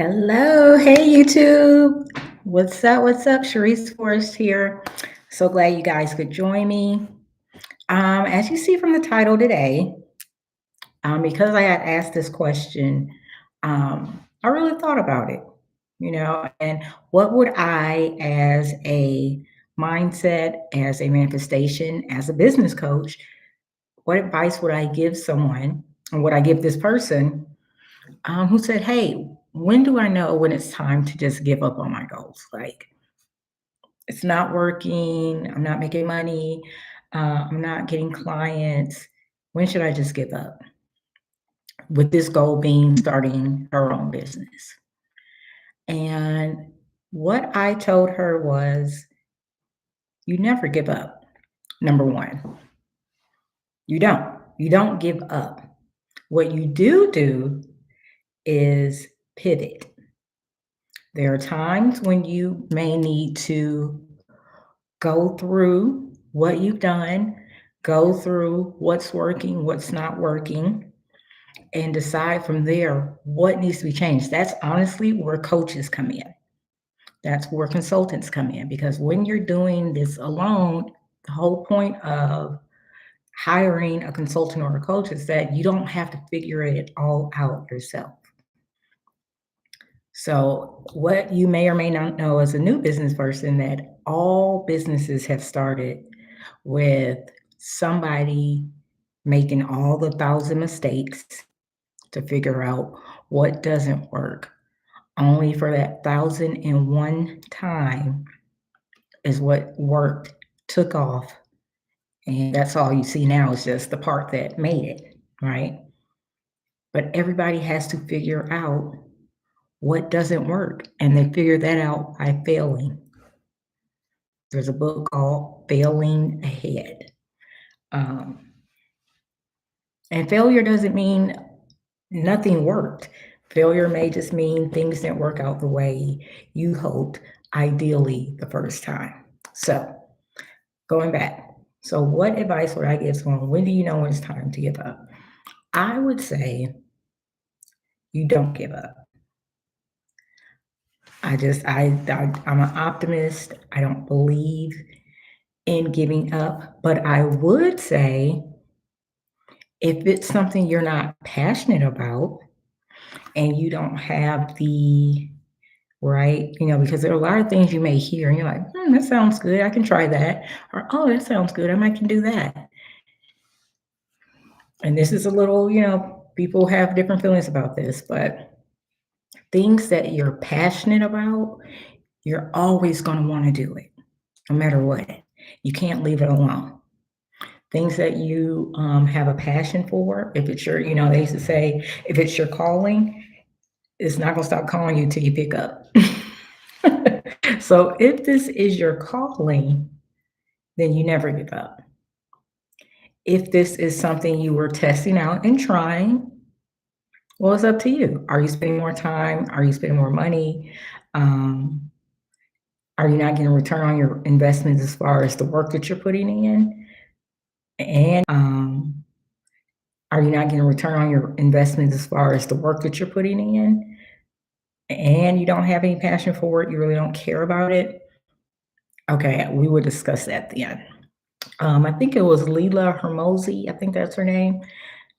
Hello, hey YouTube. What's up? What's up? Sharice Forrest here. So glad you guys could join me. As you see from the title today, because I had asked this question, I really thought about it, and what would I, as a mindset, as a manifestation, as a business coach, what advice would I give someone, and would I give this person who said, "Hey, when do I know when it's time to just give up on my goals? Like, it's not working, I'm not making money, I'm not getting clients. When should I just give up?" With this goal being starting her own business. And what I told her was, you never give up. Number one, you don't. You don't give up. What you do is pivot. There are times when you may need to go through what you've done, go through what's working, what's not working, and decide from there what needs to be changed. That's honestly where coaches come in. That's where consultants come in, because when you're doing this alone, the whole point of hiring a consultant or a coach is that you don't have to figure it all out yourself. So, what you may or may not know as a new business person, that all businesses have started with somebody making all the thousand mistakes to figure out what doesn't work. Only for that 1,001 time is what worked, took off, and that's all you see now is just the part that made it, right? But everybody has to figure out what doesn't work, and they figure that out by failing. There's a book called Failing Ahead. Um, and failure doesn't mean nothing worked. Failure may just mean things didn't work out the way you hoped, ideally, the first time. So, going back. So, what advice would I give someone? When do you know when it's time to give up? I would say you don't give up. I'm an optimist. I don't believe in giving up, but I would say if it's something you're not passionate about and you don't have the right, because there are a lot of things you may hear and you're like, that sounds good. I can try that. Or, oh, that sounds good. I might can do that. And this is a little, people have different feelings about this, but things that you're passionate about, you're always going to want to do it no matter what. You can't leave it alone. Things that you have a passion for, if it's your, they used to say, if it's your calling, it's not going to stop calling you till you pick up. So if this is your calling, then you never give up. If this is something you were testing out and trying, well, it's up to you. Are you spending more time? Are you spending more money? Um, are you not getting a return on your investments as far as the work that you're putting in? And are you not getting a return on your investments as far as the work that you're putting in? And you don't have any passion for it, you really don't care about it? Okay, we will discuss that then. I think it was Leila Hermosi, I think that's her name.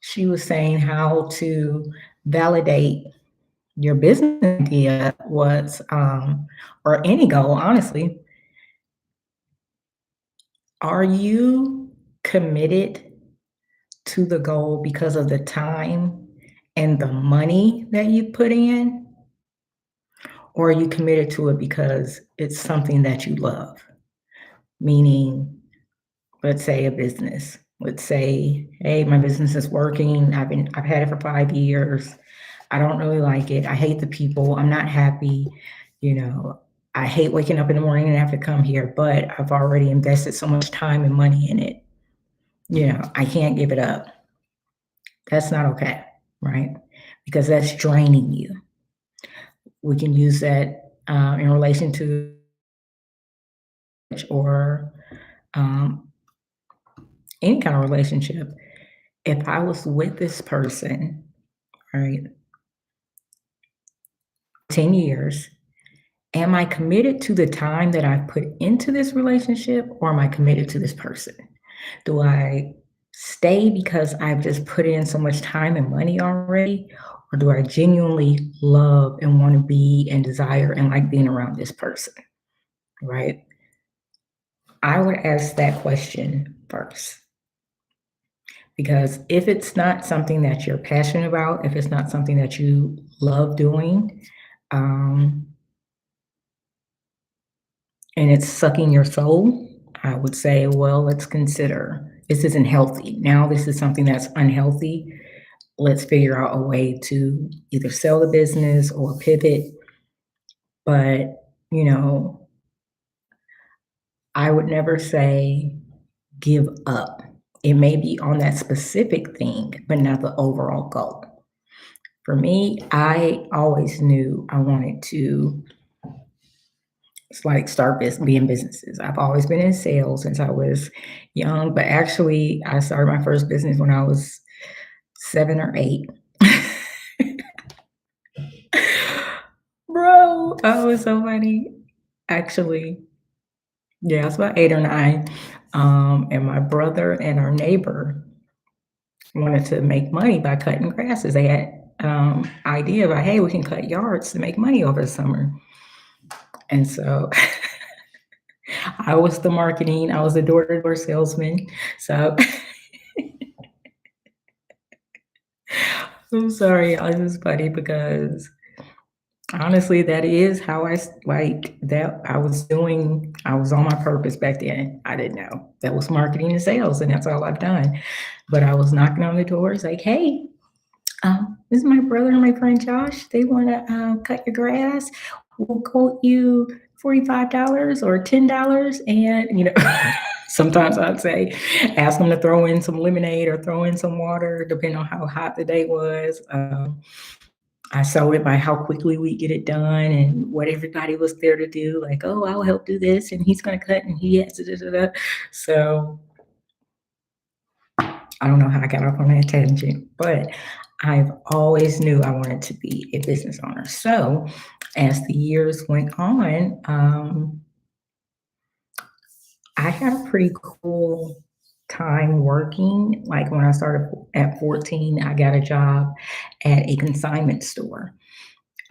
She was saying how to validate your business idea was, or any goal, honestly. Are you committed to the goal because of the time and the money that you put in? Or are you committed to it because it's something that you love? Meaning, let's say a business. Let's say, hey, my business is working. I've had it for 5 years. I don't really like it. I hate the people. I'm not happy. You know, I hate waking up in the morning and have to come here, but I've already invested so much time and money in it. I can't give it up. That's not okay, right? Because that's draining you. We can use that in relation to or um, any kind of relationship. If I was with this person, right, 10 years, am I committed to the time that I've put into this relationship or am I committed to this person? Do I stay because I've just put in so much time and money already? Or do I genuinely love and want to be and desire and like being around this person? Right? I would ask that question first. Because if it's not something that you're passionate about, if it's not something that you love doing, um, and it's sucking your soul, I would say, well, let's consider this isn't healthy. Now, this is something that's unhealthy. Let's figure out a way to either sell the business or pivot. But, you know, I would never say give up. It may be on that specific thing, but not the overall goal. For me, I always knew I wanted to it's like start being businesses. I've always been in sales since I was young, but actually I started my first business when I was 7 or 8. Bro, oh, it's so funny. Actually, yeah, I was about 8 or 9. And my brother and our neighbor wanted to make money by cutting grasses. They had idea about, hey, we can cut yards to make money over the summer. And so I was the marketing, I was the door-to-door salesman. So I'm sorry, y'all, this is funny because honestly, that is how like that I was on my purpose back then. I didn't know. That was marketing and sales, and that's all I've done. But I was knocking on the doors like, hey, this is my brother and my friend Josh. They want to cut your grass. We'll quote you $45 or $10, and sometimes I'd say, ask them to throw in some lemonade or throw in some water, depending on how hot the day was. I saw it by how quickly we get it done and what everybody was there to do. Like, oh, I'll help do this, and he's going to cut, and he has to. Da, da, da. So I don't know how I got off on that tangent, but I've always knew I wanted to be a business owner. So as the years went on, I had a pretty cool time working. Like when I started at 14, I got a job at a consignment store.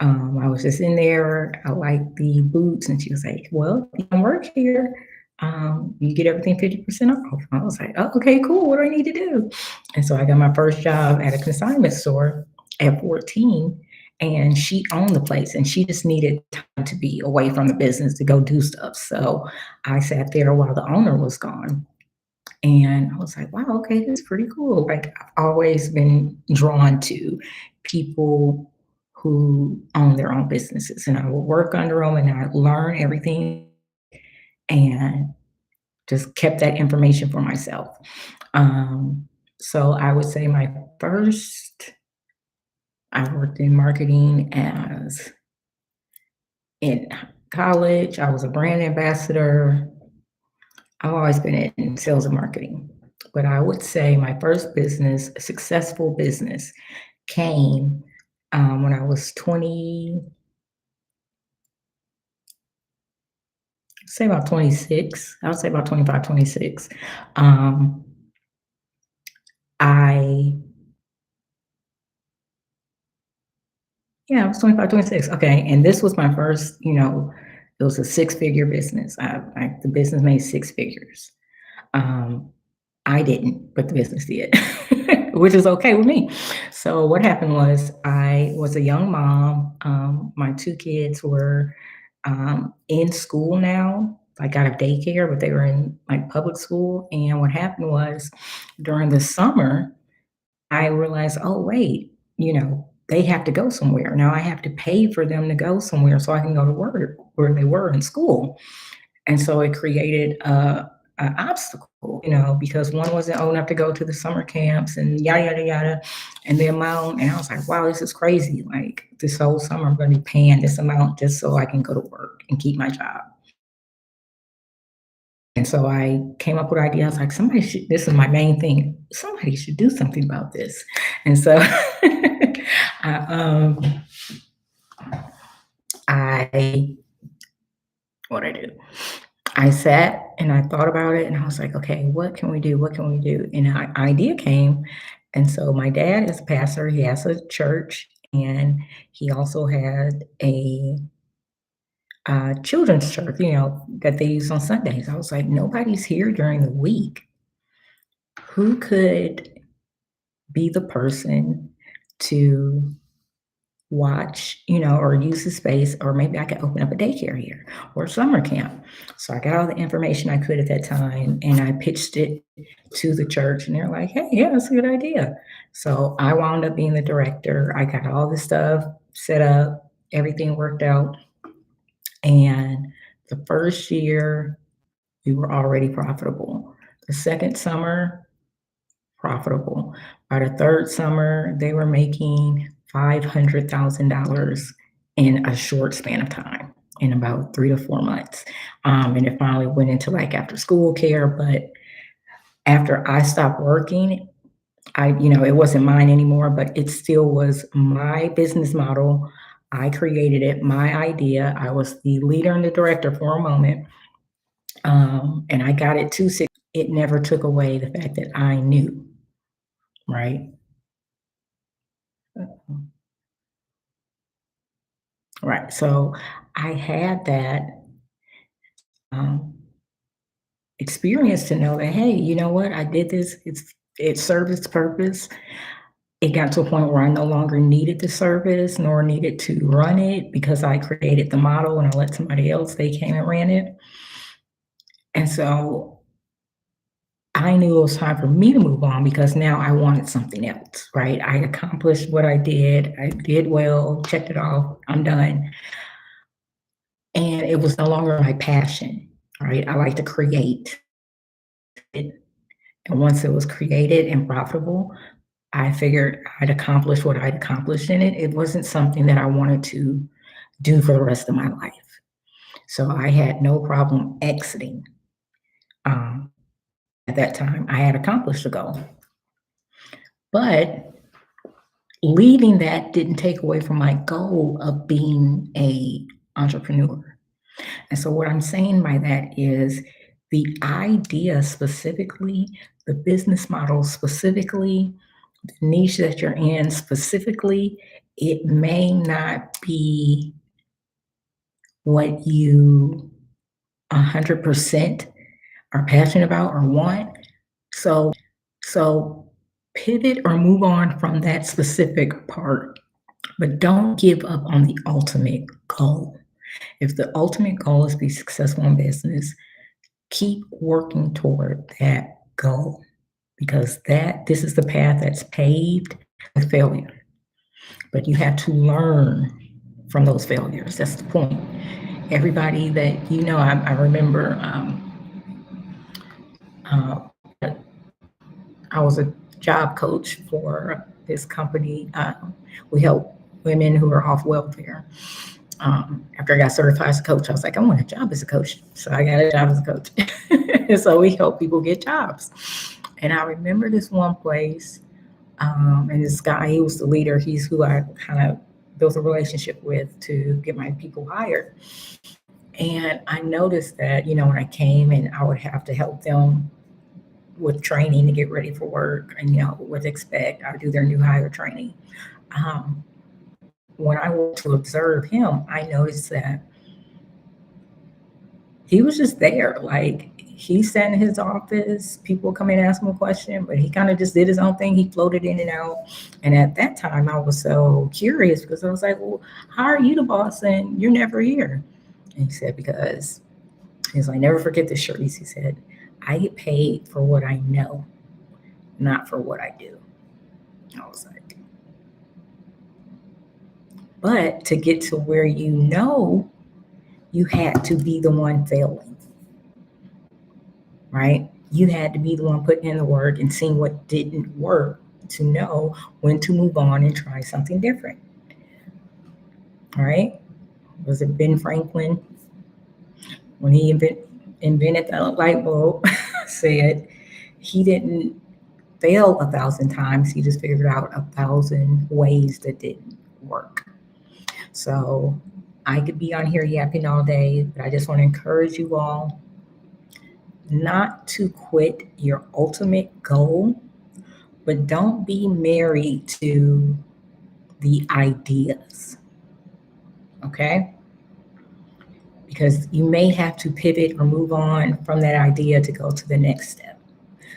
I was just in there. I liked the boots, and she was like, "Well, you can work here. You get everything 50% off." I was like, "Oh, okay, cool. What do I need to do?" And so I got my first job at a consignment store at 14, and she owned the place, and she just needed time to be away from the business to go do stuff. So I sat there while the owner was gone. And I was like, wow, okay, that's pretty cool. Like, I've always been drawn to people who own their own businesses, and I would work under them and I learn everything and just kept that information for myself. Um, so I would say I worked in marketing as in college. I was a brand ambassador. I've always been in sales and marketing, but I would say my first business, a successful business, came when I was 20, say about 26. I would say about 25, 26. Um, I, yeah, I was 25, 26. Okay. And this was my first, it was a six-figure business. The business made six figures. Um, I didn't, but the business did, which is okay with me. So what happened was I was a young mom. My two kids were in school now, like out of daycare, but they were in like public school. And what happened was during the summer, I realized, oh, wait, they have to go somewhere. Now I have to pay for them to go somewhere so I can go to work where they were in school. And so it created an obstacle, because one wasn't old enough to go to the summer camps and yada, yada, yada. And the amount, and I was like, wow, this is crazy. Like this whole summer, I'm going to be paying this amount just so I can go to work and keep my job. And so I came up with an idea. I was like, this is my main thing. Somebody should do something about this. And so I, I what I do. I sat and I thought about it and I was like, okay, what can we do? What can we do? And an idea came. And so my dad is a pastor, he has a church, and he also had a children's church, that they use on Sundays. I was like, nobody's here during the week. Who could be the person to watch, or use the space, or maybe I could open up a daycare here or summer camp. So I got all the information I could at that time and I pitched it to the church and they're like, hey, yeah, that's a good idea. So I wound up being the director. I got all this stuff set up, everything worked out. And the first year we were already profitable. The second summer, profitable. By the third summer, they were making $500,000 in a short span of time, in about 3 to 4 months. And it finally went into like after school care. But after I stopped working, it wasn't mine anymore, but it still was my business model. I created it, my idea. I was the leader and the director for a moment. And I got it to six. It never took away the fact that I knew, right? Right. So I had that um, experience to know that, hey, you know what? I did this. It served its purpose. It got to a point where I no longer needed the service nor needed to run it because I created the model and I let somebody else, they came and ran it. And so I knew it was time for me to move on because now I wanted something else, right? I accomplished what I did. I did well, checked it off. I'm done. And it was no longer my passion, right? I like to create it. And once it was created and profitable, I figured I'd accomplished what I'd accomplished in it. It wasn't something that I wanted to do for the rest of my life. So I had no problem exiting. Um, at that time, I had accomplished the goal. But leaving that didn't take away from my goal of being a entrepreneur. And so what I'm saying by that is the idea specifically, the business model specifically, the niche that you're in specifically, it may not be what you 100% are passionate about or want. So pivot or move on from that specific part, but don't give up on the ultimate goal. If the ultimate goal is to be successful in business, keep working toward that goal because this is the path that's paved with failure. But you have to learn from those failures. That's the point. Everybody that I remember uh, I was a job coach for this company. We help women who are off welfare. After I got certified as a coach, I was like, I want a job as a coach. So I got a job as a coach. And so we help people get jobs. And I remember this one place, and this guy, he was the leader. He's who I kind of built a relationship with to get my people hired. And I noticed that, when I came and I would have to help them with training to get ready for work and, what to expect, I do their new hire training. Um, when I went to observe him, I noticed that he was just there. Like he sat in his office, people come in and ask him a question, but he kind of just did his own thing. He floated in and out. And at that time, I was so curious because I was like, well, how are you the boss and you're never here? And he said, because he's like, never forget this, Charisse. He said, I get paid for what I know, not for what I do. I was like, but to get to where you had to be the one failing, right? You had to be the one putting in the work and seeing what didn't work to know when to move on and try something different. All right? Was it Ben Franklin? When he invented the light bulb, said he didn't fail 1,000 times. He just figured out 1,000 ways that didn't work. So I could be on here yapping all day, but I just want to encourage you all not to quit your ultimate goal, but don't be married to the ideas. Okay? Because you may have to pivot or move on from that idea to go to the next step.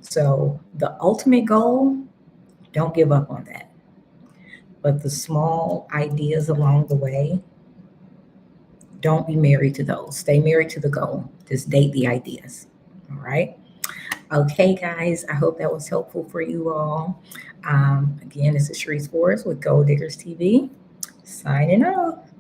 So, the ultimate goal, don't give up on that. But the small ideas along the way, don't be married to those. Stay married to the goal. Just date the ideas. All right. Okay, guys. I hope that was helpful for you all. Again, this is Sharice Forrest with Gold Diggers TV, signing off.